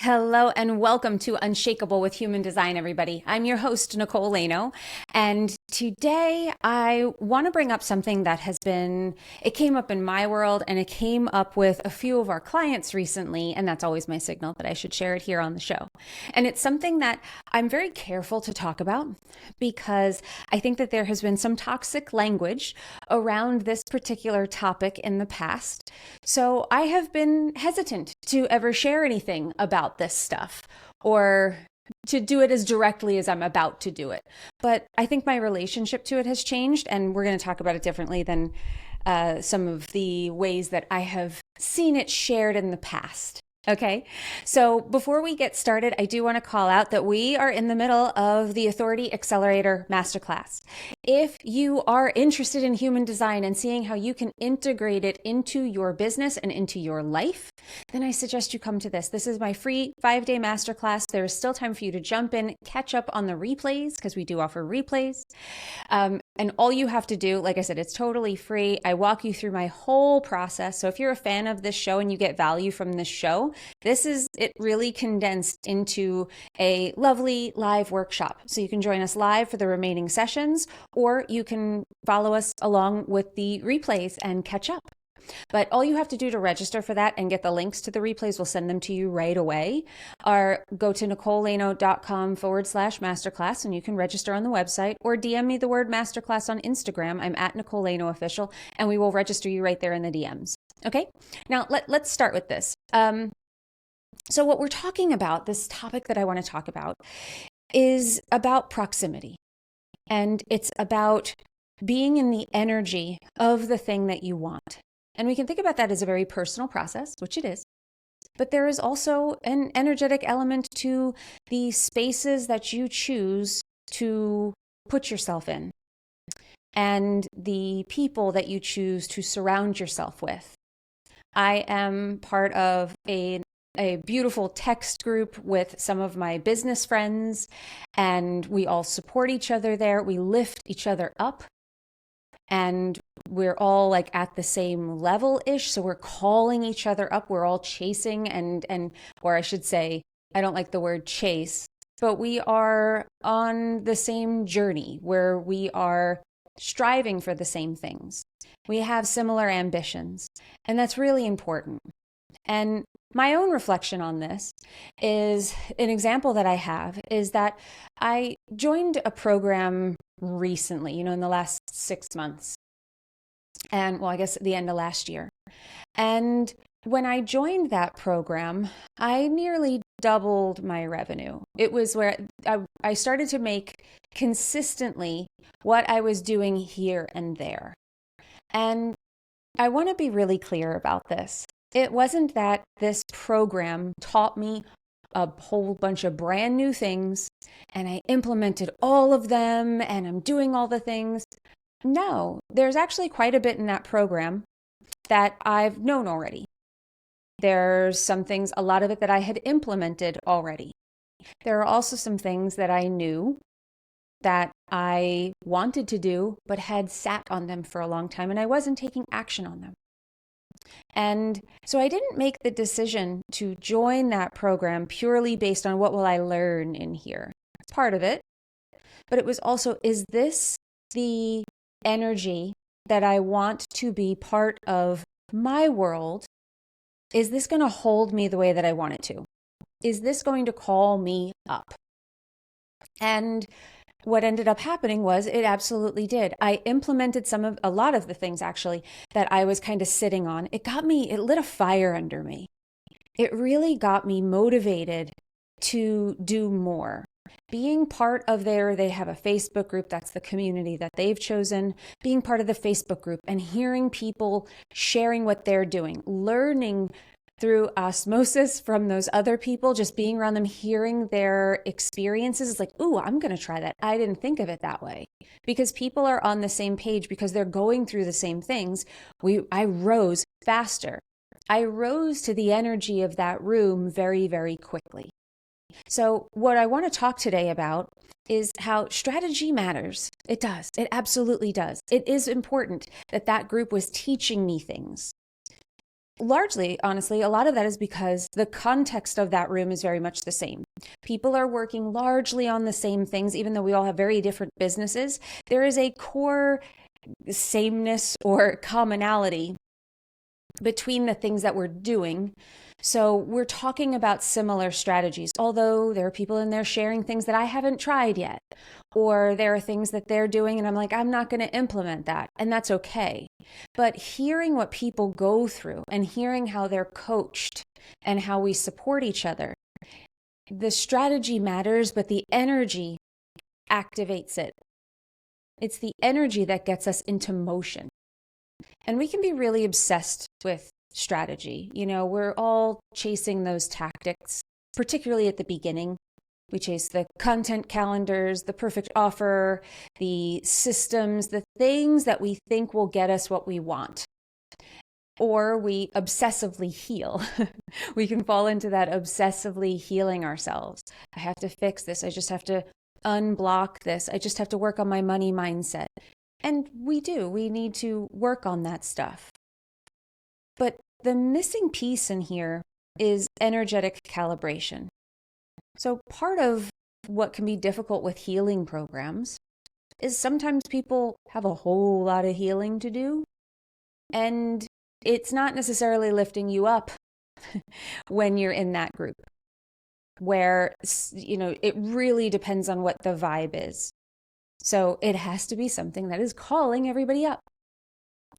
Hello and welcome to Unshakable with Human Design, everybody. I'm your host, Nicole Lano, and today I want to bring up something that it came up in my world and it came up with a few of our clients recently, and that's always my signal that I should share it here on the show. And it's something that I'm very careful to talk about because I think that there has been some toxic language around this particular topic in the past. So I have been hesitant to ever share anything about this stuff or to do it as directly as I'm about to do it. But I think my relationship to it has changed, and we're going to talk about it differently than some of the ways that I have seen it shared in the past. Okay, so before we get started, I do want to call out that we are in the middle of the Authority Accelerator Masterclass. If you are interested in human design and seeing how you can integrate it into your business and into your life, then I suggest you come to this. This is my free 5-day masterclass. There is still time for you to jump in, catch up on the replays, because we do offer replays. And all you have to do, like I said, it's totally free. I walk you through my whole process. So if you're a fan of this show and you get value from this show, this is it really condensed into a lovely live workshop. So you can join us live for the remaining sessions, or you can follow us along with the replays and catch up. But all you have to do to register for that and get the links to the replays, we'll send them to you right away, or go to nicolelano.com/masterclass and you can register on the website, or DM me the word masterclass on Instagram. I'm at Nicole Lano Official, and we will register you right there in the DMs. Okay, now let's start with this. So what we're talking about, this topic that I want to talk about, is about proximity. And it's about being in the energy of the thing that you want. And we can think about that as a very personal process, which it is. But there is also an energetic element to the spaces that you choose to put yourself in and the people that you choose to surround yourself with. I am part of a beautiful text group with some of my business friends, and we all support each other there. We lift each other up, and we're all like at the same level-ish. So we're calling each other up. We're all chasing or I should say, I don't like the word chase, but we are on the same journey where we are striving for the same things. We have similar ambitions, and that's really important. And my own reflection on this is an example that I have is that I joined a program recently, in the last 6 months. And I guess at the end of last year. And when I joined that program, I nearly doubled my revenue. It was where I started to make consistently what I was doing here and there. And I want to be really clear about this. It wasn't that this program taught me a whole bunch of brand new things and I implemented all of them and I'm doing all the things. No, there's actually quite a bit in that program that I've known already. There's some things, a lot of it that I had implemented already. There are also some things that I knew that I wanted to do, but had sat on them for a long time and I wasn't taking action on them. And so I didn't make the decision to join that program purely based on what will I learn in here. It's part of it, but it was also, is this the energy that I want to be part of my world? Is this going to hold me the way that I want it to? Is this going to call me up? And what ended up happening was it absolutely did. I implemented a lot of the things actually that I was kind of sitting on. It lit a fire under me. It really got me motivated to do more. Being part of they have a Facebook group, that's the community that they've chosen, being part of the Facebook group and hearing people sharing what they're doing, learning through osmosis from those other people, just being around them, hearing their experiences. It's like, ooh, I'm going to try that. I didn't think of it that way. Because people are on the same page because they're going through the same things. I rose faster. I rose to the energy of that room very, very quickly. So what I want to talk today about is how strategy matters. It does. It absolutely does. It is important that group was teaching me things. largely, honestly, a lot of that is because the context of that room is very much the same. People are working largely on the same things, even though we all have very different businesses. There is a core sameness or commonality between the things that we're doing. So we're talking about similar strategies, although there are people in there sharing things that I haven't tried yet, or there are things that they're doing and I'm like, I'm not going to implement that, and that's okay. But hearing what people go through and hearing how they're coached and how we support each other, the strategy matters, but the energy activates it. It's the energy that gets us into motion. And we can be really obsessed with strategy. We're all chasing those tactics, particularly at the beginning. We chase the content calendars, the perfect offer, the systems, the things that we think will get us what we want. Or we obsessively heal. We can fall into that obsessively healing ourselves. I have to fix this. I just have to unblock this. I just have to work on my money mindset. And we do. We need to work on that stuff. But the missing piece in here is energetic calibration. So part of what can be difficult with healing programs is sometimes people have a whole lot of healing to do, and it's not necessarily lifting you up when you're in that group, where, it really depends on what the vibe is. So it has to be something that is calling everybody up.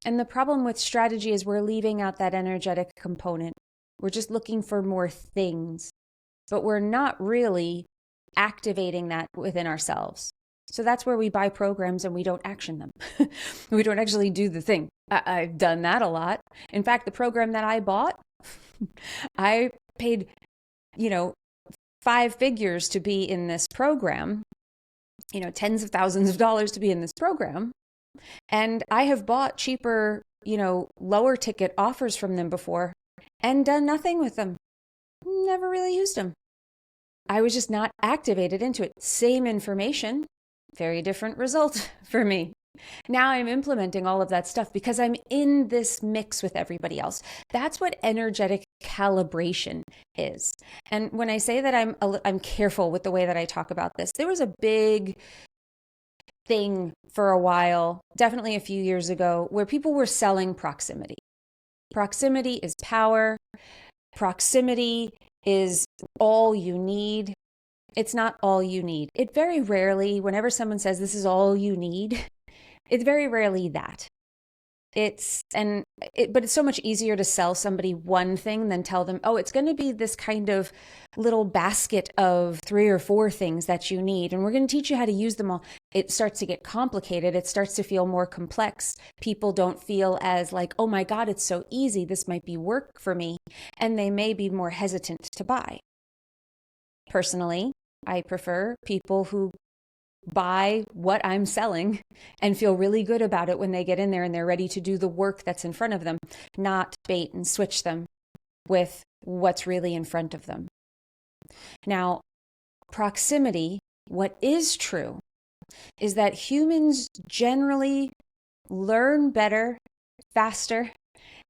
And the problem with strategy is we're leaving out that energetic component. We're just looking for more things, but we're not really activating that within ourselves. So that's where we buy programs and we don't action them. We don't actually do the thing. I've done that a lot. In fact, the program that I bought, I paid, 5 figures to be in this program, tens of thousands of dollars to be in this program. And I have bought cheaper, lower ticket offers from them before and done nothing with them. Never really used them. I was just not activated into it. Same information, very different result for me. Now I'm implementing all of that stuff because I'm in this mix with everybody else. That's what energetic calibration is. And when I say that I'm careful with the way that I talk about this, there was a big thing for a while, definitely a few years ago, where people were selling proximity. Proximity is power. Proximity is all you need. It's not all you need. It very rarely, whenever someone says this is all you need, it's very rarely that. But it's so much easier to sell somebody one thing than tell them, oh, it's going to be this kind of little basket of 3 or 4 things that you need, and we're going to teach you how to use them all. It starts to get complicated. It starts to feel more complex. People don't feel as like, oh my God, it's so easy. This might be work for me. And they may be more hesitant to buy. Personally, I prefer people who buy what I'm selling and feel really good about it when they get in there and they're ready to do the work that's in front of them, not bait and switch them with what's really in front of them. Now, proximity, what is true is that humans generally learn better, faster,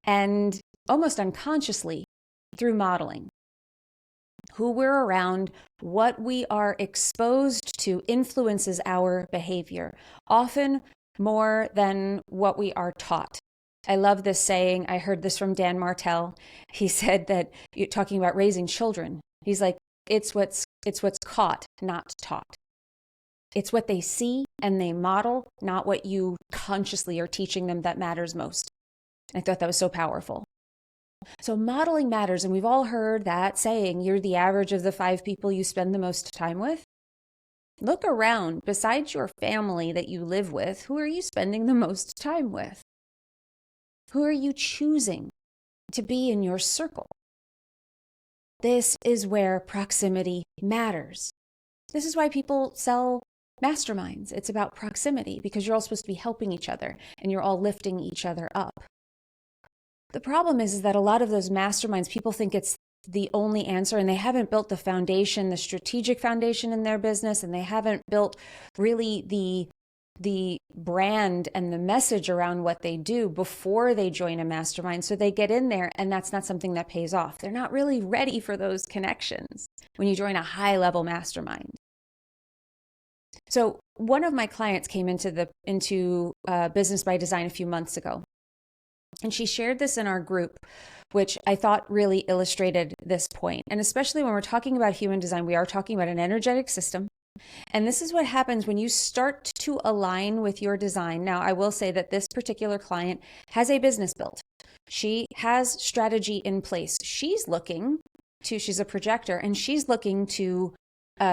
and almost unconsciously through modeling. Who we're around, what we are exposed to influences our behavior, often more than what we are taught. I love this saying. I heard this from Dan Martell. He said that, you're talking about raising children, he's like, it's what's caught, not taught. It's what they see and they model, not what you consciously are teaching them that matters most. I thought that was so powerful. So modeling matters, and we've all heard that saying, you're the average of the 5 people you spend the most time with. Look around. Besides your family that you live with, who are you spending the most time with? Who are you choosing to be in your circle? This is where proximity matters. This is why people sell masterminds. It's about proximity, because you're all supposed to be helping each other and you're all lifting each other up. The problem is that a lot of those masterminds, people think it's the only answer, and they haven't built the foundation, the strategic foundation in their business, and they haven't built really the the brand and the message around what they do before they join a mastermind. So they get in there and that's not something that pays off. They're not really ready for those connections when you join a high level mastermind. So one of my clients came into Business by Design a few months ago, and she shared this in our group, which I thought really illustrated this point. And especially when we're talking about human design, we are talking about an energetic system. And this is what happens when you start to align with your design. Now, I will say that this particular client has a business built. She has strategy in place. She's a projector, and she's looking to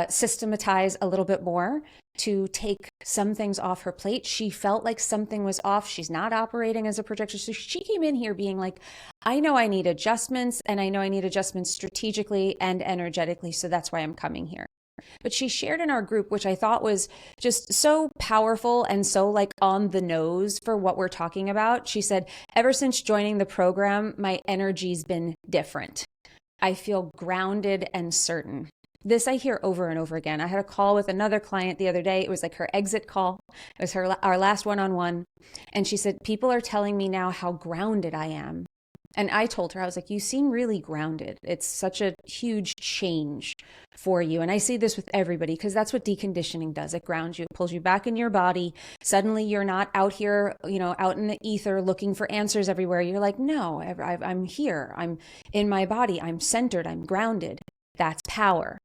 systematize a little bit more, to take some things off her plate. She felt like something was off. She's not operating as a projector. So she came in here being like, I know I need adjustments, and I know I need adjustments strategically and energetically. So that's why I'm coming here. But she shared in our group, which I thought was just so powerful and so like on the nose for what we're talking about. She said, ever since joining the program, my energy's been different. I feel grounded and certain. This I hear over and over again. I had a call with another client the other day. It was like her exit call. It was our last one-on-one. And she said, people are telling me now how grounded I am. And I told her, I was like, you seem really grounded. It's such a huge change for you. And I see this with everybody because that's what deconditioning does. It grounds you. It pulls you back in your body. Suddenly you're not out here, out in the ether looking for answers everywhere. You're like, no, I'm here. I'm in my body. I'm centered. I'm grounded. That's power.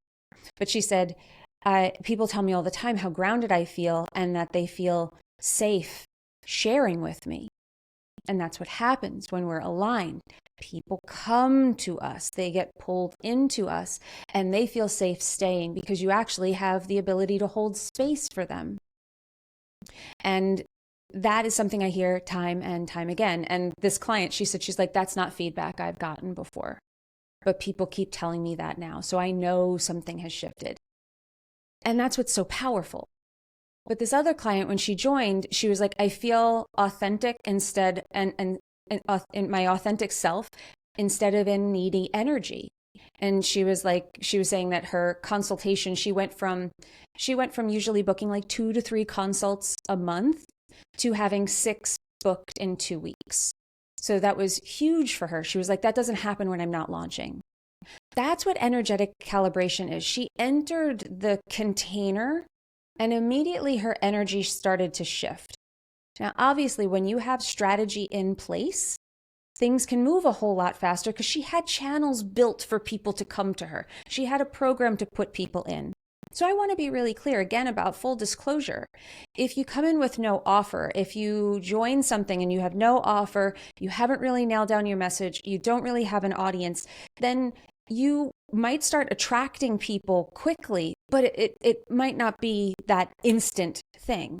But she said, people tell me all the time how grounded I feel and that they feel safe sharing with me. And that's what happens when we're aligned. People come to us, they get pulled into us, and they feel safe staying because you actually have the ability to hold space for them. And that is something I hear time and time again. And this client, she said, she's like, that's not feedback I've gotten before, but people keep telling me that now. So I know something has shifted. And that's what's so powerful. But this other client, when she joined, she was like, I feel authentic instead and in my authentic self instead of in needy energy. And she was saying that her consultation, she went from usually booking like 2 to 3 consults a month to having 6 booked in 2 weeks. So that was huge for her. She was like, that doesn't happen when I'm not launching. That's what energetic calibration is. She entered the container and immediately her energy started to shift. Now, obviously, when you have strategy in place, things can move a whole lot faster because she had channels built for people to come to her. She had a program to put people in. So I want to be really clear again about full disclosure. If you come in with no offer, if you join something and you have no offer, you haven't really nailed down your message, you don't really have an audience, then you might start attracting people quickly, but it might not be that instant thing.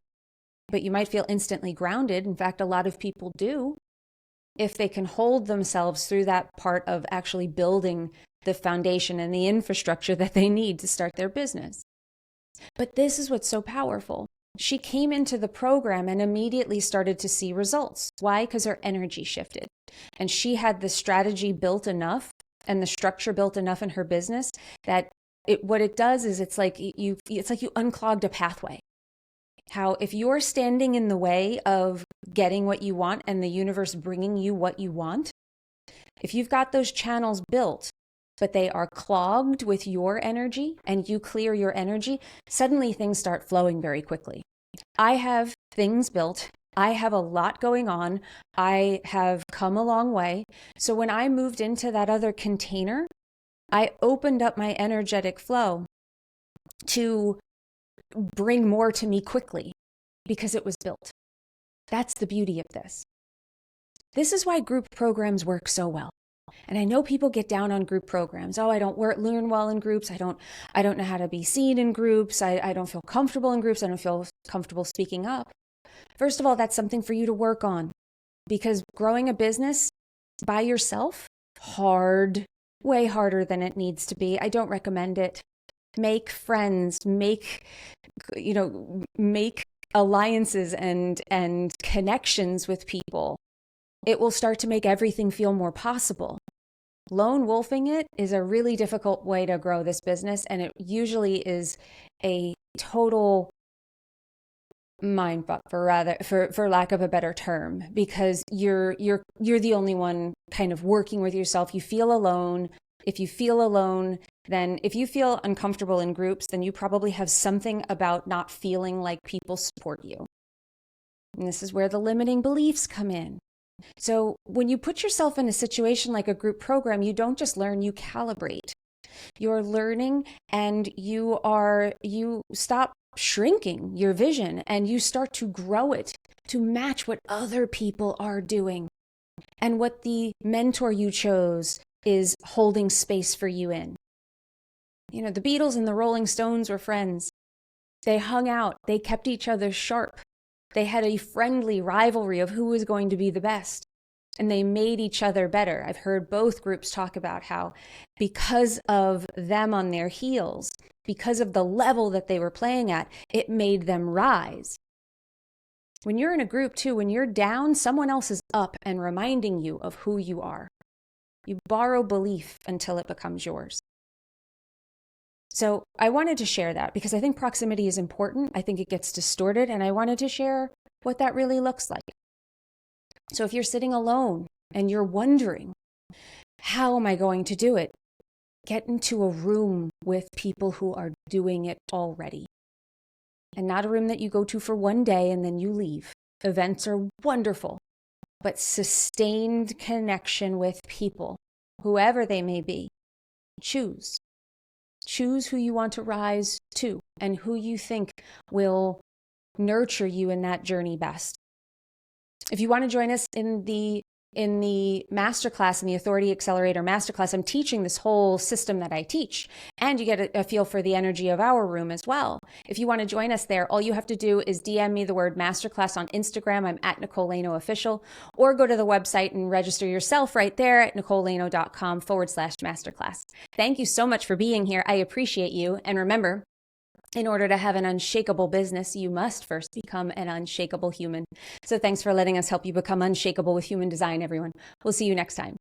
But you might feel instantly grounded. In fact, a lot of people do if they can hold themselves through that part of actually building the foundation and the infrastructure that they need to start their business. But this is what's so powerful. She came into the program and immediately started to see results. Why? Because her energy shifted. And she had the strategy built enough and the structure built enough in her business that what it does is it's like you unclogged a pathway. How if you're standing in the way of getting what you want and the universe bringing you what you want, if you've got those channels built, but they are clogged with your energy and you clear your energy, suddenly things start flowing very quickly. I have things built. I have a lot going on. I have come a long way. So when I moved into that other container, I opened up my energetic flow to bring more to me quickly because it was built. That's the beauty of this. This is why group programs work so well. And I know people get down on group programs. Oh, I don't learn well in groups. I don't know how to be seen in groups. I don't feel comfortable in groups. I don't feel comfortable speaking up. First of all, that's something for you to work on because growing a business by yourself, hard, way harder than it needs to be. I don't recommend it. Make friends, make alliances and connections with people. It will start to make everything feel more possible. Lone wolfing it is a really difficult way to grow this business, and it usually is a total mind fuck for lack of a better term, because you're the only one kind of working with yourself. You feel alone. If you feel alone, then if you feel uncomfortable in groups, then you probably have something about not feeling like people support you. And this is where the limiting beliefs come in. So when you put yourself in a situation like a group program, you don't just learn, you calibrate. You're learning, and you stop shrinking your vision and you start to grow it to match what other people are doing and what the mentor you chose is holding space for you in. You know, the Beatles and the Rolling Stones were friends. They hung out. They kept each other sharp. They had a friendly rivalry of who was going to be the best. And they made each other better. I've heard both groups talk about how because of them on their heels, because of the level that they were playing at, it made them rise. When you're in a group too, when you're down, someone else is up and reminding you of who you are. You borrow belief until it becomes yours. So I wanted to share that because I think proximity is important. I think it gets distorted, and I wanted to share what that really looks like. So if you're sitting alone and you're wondering, how am I going to do it? Get into a room with people who are doing it already. And not a room that you go to for one day and then you leave. Events are wonderful, but sustained connection with people, whoever they may be. Choose. Choose who you want to rise to and who you think will nurture you in that journey best. If you want to join us in the Masterclass, in the Authority Accelerator Masterclass, I'm teaching this whole system that I teach, and you get a feel for the energy of our room as well. If you want to join us there, all you have to do is DM me the word Masterclass on Instagram. I'm at Nicole Laino Official, or go to the website and register yourself right there at NicoleLaino.com/Masterclass. Thank you so much for being here. I appreciate you. And remember, in order to have an unshakable business, you must first become an unshakable human. So thanks for letting us help you become unshakable with human design, everyone. We'll see you next time.